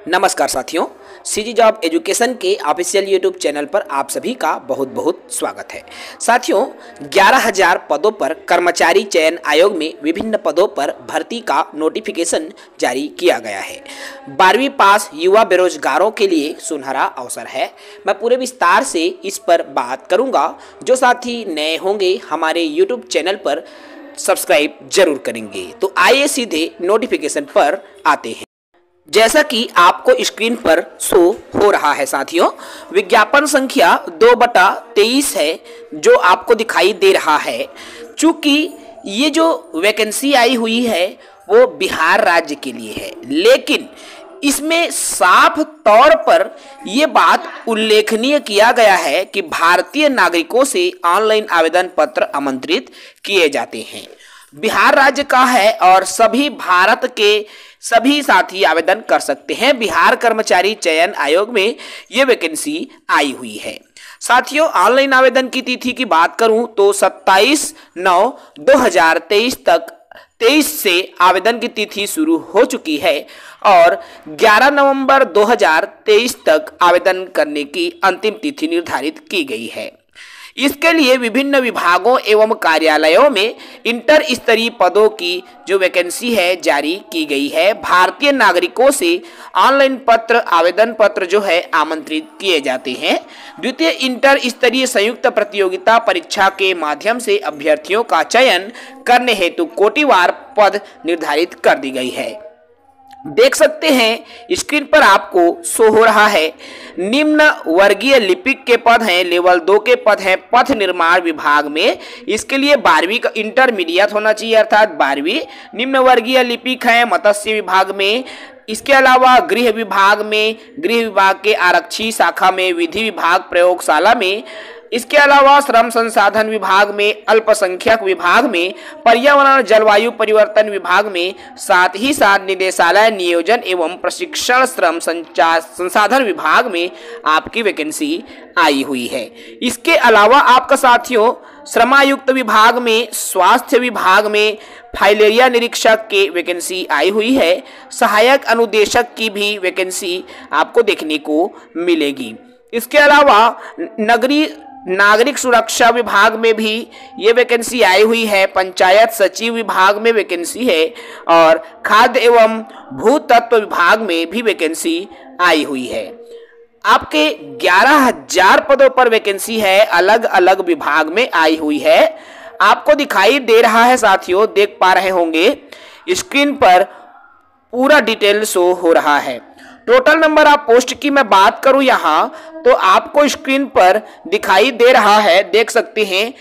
नमस्कार साथियों, CG job education के ऑफिशियल यूट्यूब चैनल पर आप सभी का बहुत बहुत स्वागत है। साथियों, 11,000 पदों पर कर्मचारी चयन आयोग में विभिन्न पदों पर भर्ती का नोटिफिकेशन जारी किया गया है। 12वीं पास युवा बेरोजगारों के लिए सुनहरा अवसर है। मैं पूरे विस्तार से इस पर बात करूंगा। जो साथी नए होंगे हमारे यूट्यूब चैनल पर सब्सक्राइब जरूर करेंगे। तो आइए सीधे नोटिफिकेशन पर आते हैं। जैसा कि आपको स्क्रीन पर शो हो रहा है साथियों, विज्ञापन संख्या 2/23 है जो आपको दिखाई दे रहा है। चूंकि ये जो वैकेंसी आई हुई है वो बिहार राज्य के लिए है, लेकिन इसमें साफ तौर पर ये बात उल्लेखनीय किया गया है कि भारतीय नागरिकों से ऑनलाइन आवेदन पत्र आमंत्रित किए जाते हैं। बिहार राज्य का है और सभी भारत के सभी साथी आवेदन कर सकते हैं। बिहार कर्मचारी चयन आयोग में ये वैकेंसी आई हुई है। साथियों, ऑनलाइन आवेदन की तिथि की बात करूं तो 27/9/2023 तक 23 से आवेदन की तिथि शुरू हो चुकी है और 11 नवंबर 2023 तक आवेदन करने की अंतिम तिथि निर्धारित की गई है। इसके लिए विभिन्न विभागों एवं कार्यालयों में इंटर स्तरीय पदों की जो वैकेंसी है जारी की गई है। भारतीय नागरिकों से ऑनलाइन पत्र आवेदन पत्र जो है आमंत्रित किए जाते हैं। द्वितीय इंटर स्तरीय संयुक्त प्रतियोगिता परीक्षा के माध्यम से अभ्यर्थियों का चयन करने हेतु कोटिवार पद निर्धारित कर दी गई है। देख सकते हैं स्क्रीन पर आपको शो हो रहा है। निम्न वर्गीय लिपिक के पद हैं, लेवल 2 के पद हैं पथ निर्माण विभाग में। इसके लिए 12वीं का इंटरमीडिएट होना चाहिए, अर्थात 12वीं। निम्न वर्गीय लिपिक हैं मत्स्य विभाग में। इसके अलावा गृह विभाग में, गृह विभाग के आरक्षी शाखा में, विधि विभाग प्रयोगशाला में। इसके अलावा श्रम संसाधन विभाग में, अल्पसंख्यक विभाग में, पर्यावरण जलवायु परिवर्तन विभाग में, साथ ही साथ निदेशालय नियोजन एवं प्रशिक्षण श्रम संसाधन विभाग में आपकी वैकेंसी आई हुई है। इसके अलावा आपका साथियों श्रमायुक्त विभाग में, स्वास्थ्य विभाग में फाइलेरिया निरीक्षक के वैकेंसी आई हुई है। सहायक अनुदेशक की भी वैकेंसी आपको देखने को मिलेगी। इसके अलावा नगरीय नागरिक सुरक्षा विभाग में भी ये वैकेंसी आई हुई है। पंचायत सचिव विभाग में वैकेंसी है और खाद्य एवं भूतत्व विभाग में भी वैकेंसी आई हुई है। आपके 11,000 पदों पर वैकेंसी है, अलग अलग विभाग में आई हुई है। आपको दिखाई दे रहा है साथियों, देख पा रहे होंगे स्क्रीन पर पूरा डिटेल शो हो रहा है। टोटल नंबर ऑफ पोस्ट की मैं बात करूं यहां तो आपको स्क्रीन पर दिखाई दे रहा है, देख सकते हैं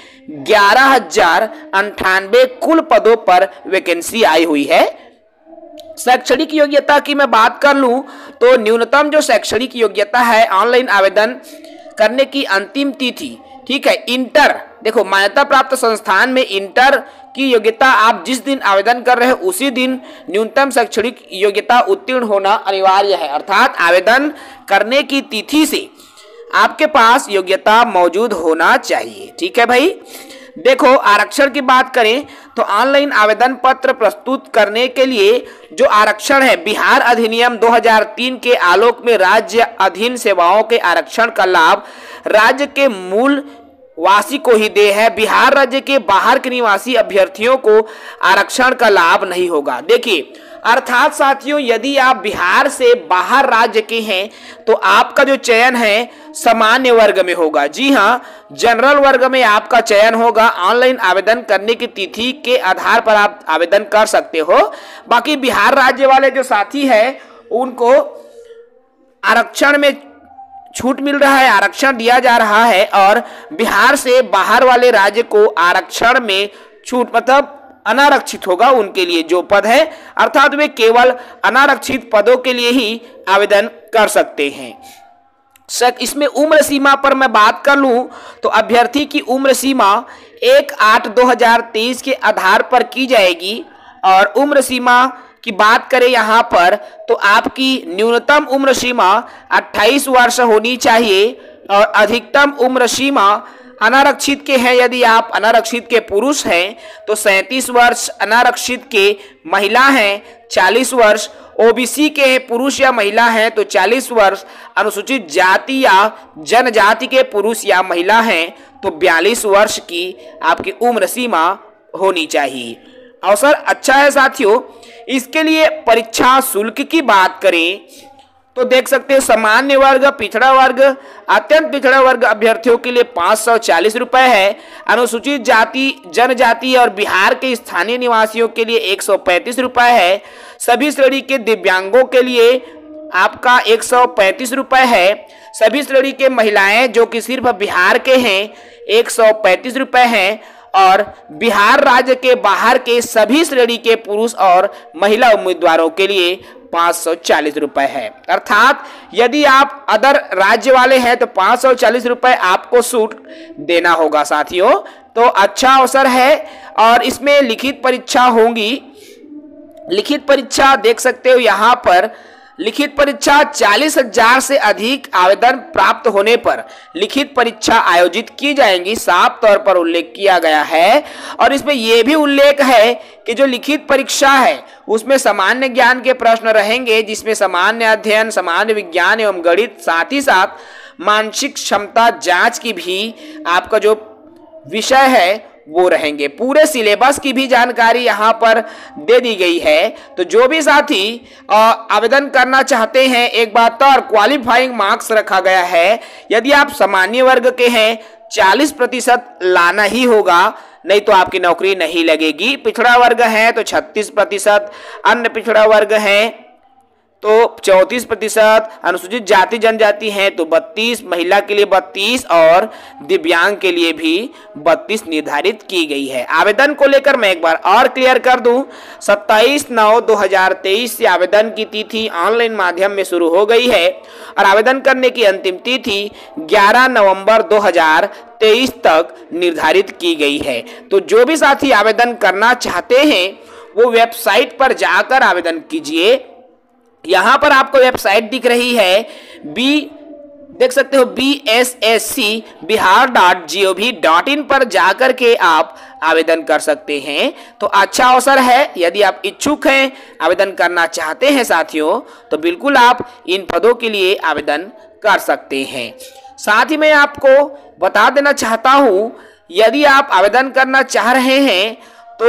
11,098 कुल पदों पर वैकेंसी आई हुई है। शैक्षणिक योग्यता की मैं बात कर लूं तो न्यूनतम जो शैक्षणिक योग्यता है ऑनलाइन आवेदन करने की अंतिम तिथि, ठीक है, इंटर, देखो मान्यता प्राप्त संस्थान में इंटर की योग्यता आप जिस दिन आवेदन कर रहे हैं उसी दिन न्यूनतम शैक्षणिक योग्यता उत्तीर्ण होना अनिवार्य है। अर्थात आवेदन करने की तिथि से आपके पास योग्यता मौजूद होना चाहिए। ठीक है भाई। देखो, आरक्षण की बात करें तो ऑनलाइन आवेदन पत्र प्रस्तुत करने के लिए जो आरक्षण है, बिहार अधिनियम 2003 के आलोक में राज्य अधीन सेवाओं के आरक्षण का लाभ राज्य के मूल वासी को ही दे है। बिहार राज्य के बाहर के निवासी अभ्यर्थियों को आरक्षण का लाभ नहीं होगा। देखिए, अर्थात साथियों यदि आप बिहार से बाहर राज्य के हैं तो आपका जो चयन है सामान्य वर्ग में होगा। जी हाँ, जनरल वर्ग में आपका चयन होगा। ऑनलाइन आवेदन करने की तिथि के आधार पर आप आवेदन कर सकते हो। बाकी बिहार राज्य वाले जो साथी है उनको आरक्षण में छूट मिल रहा है, आरक्षण दिया जा रहा है और बिहार से बाहर वाले राज्य को आरक्षण में छूट मतलब अनारक्षित होगा उनके लिए जो पद है, अर्थात वे केवल अनारक्षित पदों के लिए ही आवेदन कर सकते हैं। इसमें उम्र सीमा पर मैं बात कर लूं तो अभ्यर्थी की उम्र सीमा 1/8/2023 के आधार पर की जाएगी और उम्र सीमा की बात करें यहाँ पर तो आपकी न्यूनतम उम्र सीमा 28 वर्ष होनी चाहिए और अधिकतम उम्र सीमा अनारक्षित के हैं, यदि आप अनारक्षित के पुरुष हैं तो 37 वर्ष, अनारक्षित के महिला हैं 40 वर्ष, ओबीसी के पुरुष या महिला हैं तो 40 वर्ष, अनुसूचित जाति या जनजाति के पुरुष या महिला हैं तो 42 वर्ष की आपकी उम्र सीमा होनी चाहिए। अवसर अच्छा है साथियों। इसके लिए परीक्षा शुल्क की बात करें तो देख सकते हो सामान्य वर्ग, पिछड़ा वर्ग, अत्यंत पिछड़ा वर्ग अभ्यर्थियों के लिए 540 रुपए है, अनुसूचित जाति, जनजाति और बिहार के स्थानीय निवासियों के लिए 135 रुपए है, सभी श्रेणी के दिव्यांगों के लिए आपका 135 रुपए है, सभी श्रेणी के महिलाएं जो कि सिर्फ बिहार के हैं 135 रुपए हैं, और बिहार राज्य के बाहर के सभी श्रेणी के पुरुष और महिला उम्मीदवारों के लिए 540 रुपए है। अर्थात यदि आप अदर राज्य वाले हैं तो 540 रुपए आपको छूट देना होगा साथियों। तो अच्छा अवसर है और इसमें लिखित परीक्षा होंगी। लिखित परीक्षा देख सकते हो यहाँ पर, लिखित परीक्षा 40,000 से अधिक आवेदन प्राप्त होने पर लिखित परीक्षा आयोजित की जाएंगी, साफ तौर पर उल्लेख किया गया है। और इसमें यह भी उल्लेख है कि जो लिखित परीक्षा है उसमें सामान्य ज्ञान के प्रश्न रहेंगे, जिसमें सामान्य अध्ययन, सामान्य विज्ञान एवं गणित, साथ ही साथ मानसिक क्षमता जांच की भी आपका जो विषय है वो रहेंगे। पूरे सिलेबस की भी जानकारी यहाँ पर दे दी गई है। तो जो भी साथी आवेदन करना चाहते हैं, एक बात और क्वालिफाइंग मार्क्स रखा गया है। यदि आप सामान्य वर्ग के हैं 40% लाना ही होगा, नहीं तो आपकी नौकरी नहीं लगेगी। पिछड़ा वर्ग है तो 36%, अन्य पिछड़ा वर्ग है तो 34%, अनुसूचित जाति जनजाति है तो 32, महिला के लिए 32 और दिव्यांग के लिए भी 32 निर्धारित की गई है। आवेदन को लेकर मैं एक बार और क्लियर कर दूं, 27/9/2023 से आवेदन की तिथि ऑनलाइन माध्यम में शुरू हो गई है और आवेदन करने की अंतिम तिथि 11 नवंबर 2023 तक निर्धारित की गई है। तो जो भी साथी आवेदन करना चाहते हैं वो वेबसाइट पर जाकर आवेदन कीजिए। यहां पर आपको वेबसाइट दिख रही है, देख सकते हो bsscbihar.gov.in पर जाकर के आप आवेदन कर सकते हैं। तो अच्छा अवसर है, यदि आप इच्छुक हैं, आवेदन करना चाहते हैं साथियों, तो बिल्कुल आप इन पदों के लिए आवेदन कर सकते हैं। साथ ही मैं आपको बता देना चाहता हूं, यदि आप आवेदन करना चाह रहे हैं तो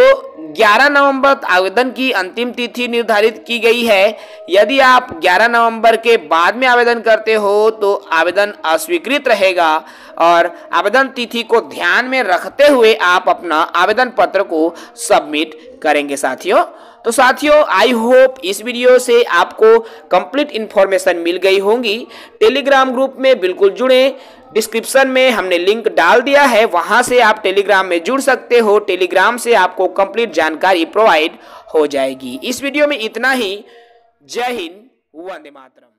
11 नवंबर आवेदन की अंतिम तिथि निर्धारित की गई है। यदि आप 11 नवंबर के बाद में आवेदन करते हो तो आवेदन अस्वीकृत रहेगा और आवेदन तिथि को ध्यान में रखते हुए आप अपना आवेदन पत्र को सबमिट करेंगे साथियों। तो साथियों, आई होप इस वीडियो से आपको कंप्लीट इंफॉर्मेशन मिल गई होंगी। टेलीग्राम ग्रुप में बिल्कुल जुड़े, डिस्क्रिप्शन में हमने लिंक डाल दिया है, वहां से आप टेलीग्राम में जुड़ सकते हो। टेलीग्राम से आपको कंप्लीट जानकारी प्रोवाइड हो जाएगी। इस वीडियो में इतना ही। जय हिंद, वंदे मातरम।